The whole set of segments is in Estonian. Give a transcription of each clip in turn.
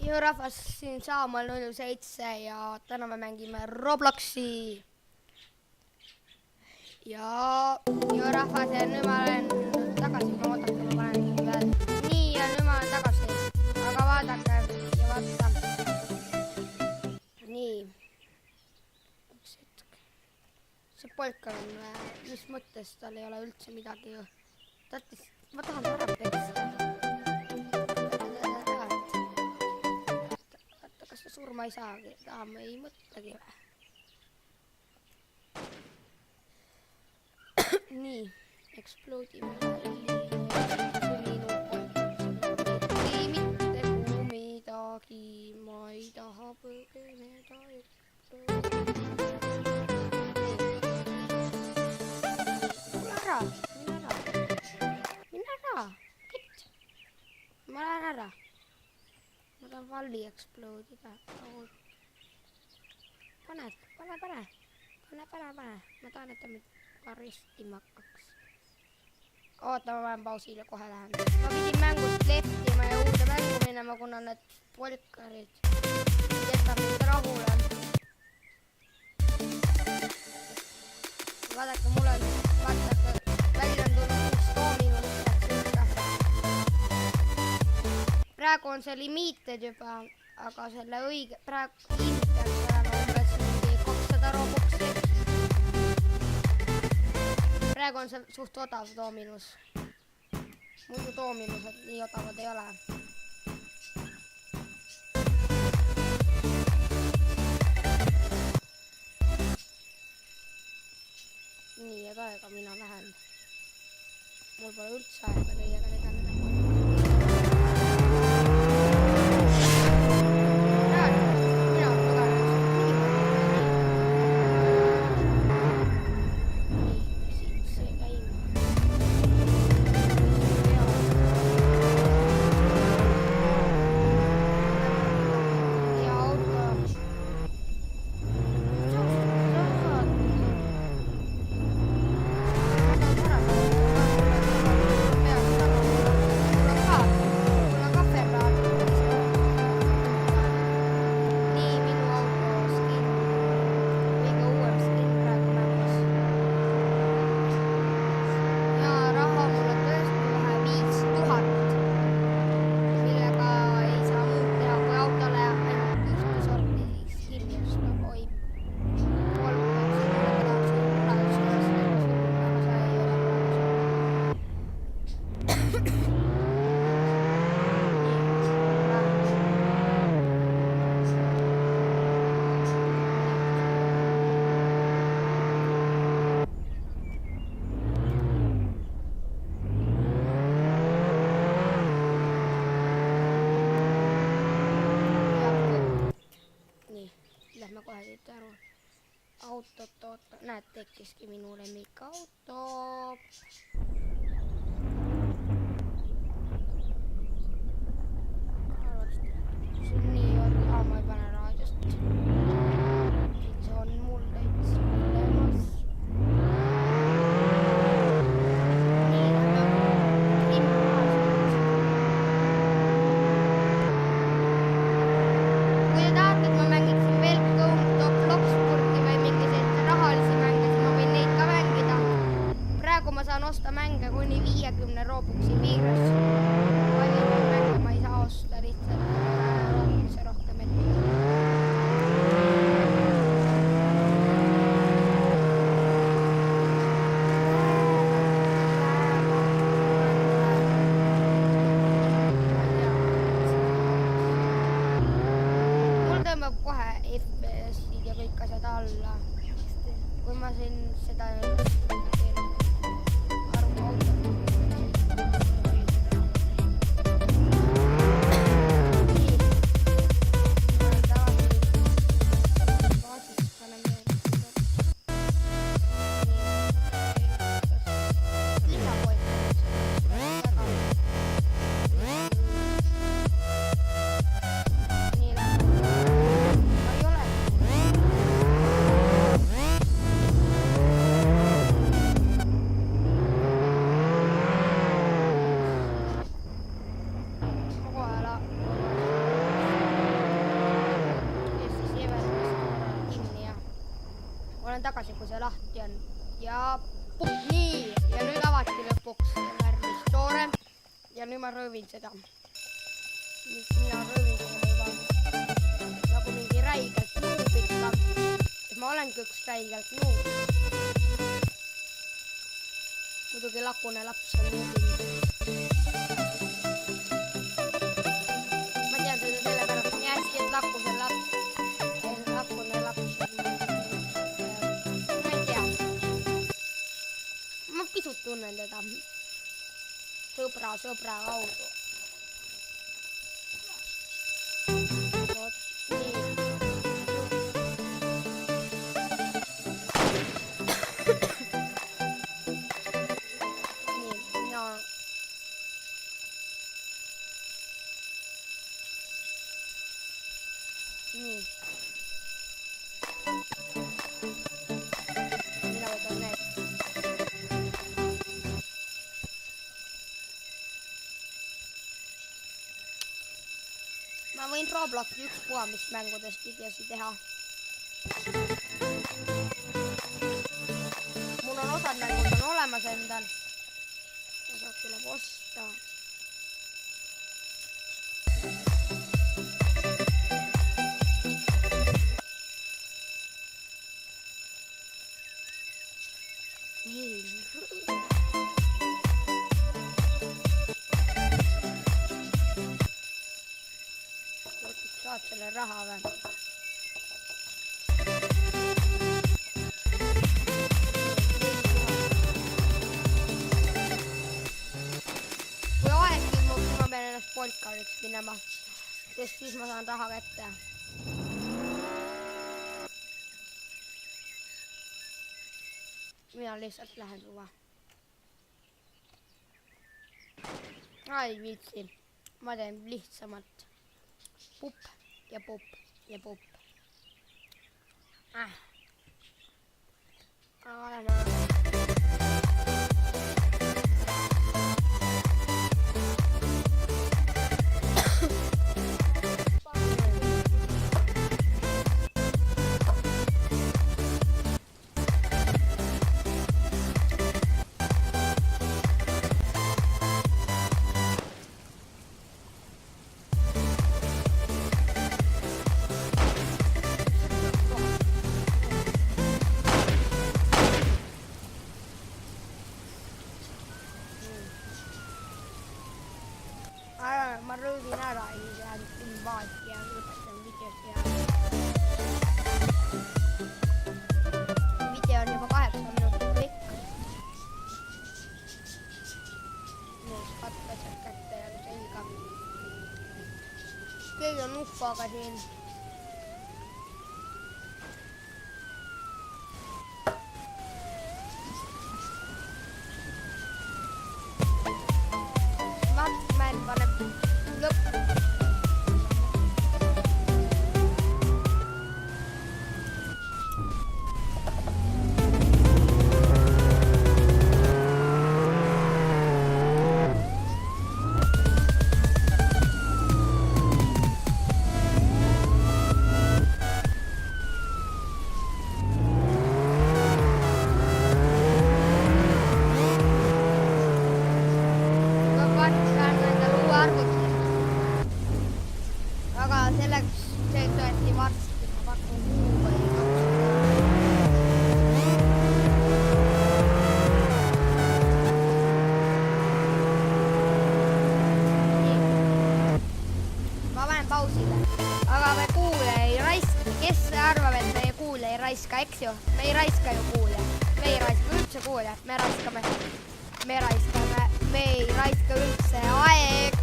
Ju rahvas, siin Saamal 07 ja täna me mängime Robloksi. Ja ju rahvas ja nüüd ma olen tagasi, ma oodake, ma panen veel. Nii ja nüüd ma olen tagasi, aga vaadake ja vaata. Nii. See polka on, mis mõttes, tal ei ole üldse midagi ju. Ma tahan ära peksta. Kas ta surma ei saagi? Ma ei mõtlegi või? Nii, exploodime. Ei mitte kuu midagi, ma ei taha põgeneda. Tule ära, mine ära, kitt. Ma lähen ära. Ma tahan valli exploodida. Pane. Ma tahan, et ta mind aristima hakkaks. Oota, ma panen pausile, kohe lähen. Ma pidin mängust leftima ja uude mängu minema, kuna need polkarid jätab mind rahule. Vaadake, mul on välja on tulnud uus Dominus. Praegu on see limited juba, aga selle õige, praegu hintel olema umbes 200 robuksi. Praegu on see suht odav Dominus. Muidu Dominused nii odavad ei ole. Nii, ja taega mina lähen. Mul pole üldse aega teiega tegeleda. Lähme kohe siit aru. Autot oota. Näed, tekkiski minu lemmik auto. See on nii odla, ma ei pane raadiost. See on mul täitsa olemas. Nii, kui te tahate, et ma mängiksin veel Robloksi või mingiseid rahalisi mänge, siis ma võin neid ka mängida. Praegu ma saan osta mänge kuni 50 Robuxi piires. Palju mänge ma ei saa osta lihtsalt Robuxi rohkem ette. Mul tõmbab kohe FPS-id ja kõik asjad alla. Kui ma siin seda teen. Arvu auto. olen tagasi, kui see lahti on. Ja nii, ja nüüd avati lõpuks värvis toore. Ja nüüd ma röövin seda. Nüüd mina röövin seda juba nagu mingi räigelt nuub ikka. Et ma olengi üks räigelt nuub. Muidugi lakune laps on nuubinud. Ma tean seda sellepärast nii hästi, et lakune laps ma ei tea. Ma pisut tunnen teda sõbra kaudu. Vot, nii. Nii, mina... Nii. Mina võtan need. Ma võin Robloxi ükspuha, mis mängudest videosi teha. Mul on osad mängud on olemas endal. Osad tuleb osta. Saad selle raha või? Kui aeg ilmub, siis ma pean ennast polkariks minema, sest siis ma saan raha kätte. Mina lihtsalt lähen suva. Ei viitsi, ma teen lihtsamalt. Pup ja pup ja pup. Ma röövin ära ja siis jään invaati ja lõpetan videot ja video on juba 8 minutit pikk. Nüüd katlased kätte ja selga. Keegi on uhkaga siin. Batman paneb lõppu. Aga selleks see tõesti varsti ma pakun kuu või 2 ma panen pausile, aga me kuule ei raiska, kes arvab, et meie kuule ei raiska, eks ju? Me ei raiska ju kuule, me ei raiska üldse kuule, me ei raiska üldse aeg.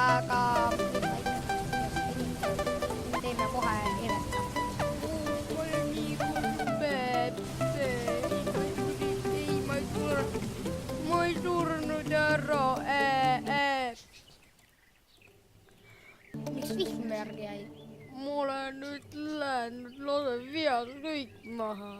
Aga teeme kohe ileta. Ma olen nii kumbeb. Ma ei surnud ära. Miks vihm järgi jäi? Ma olen nüüd läinud, lase vead kõik maha.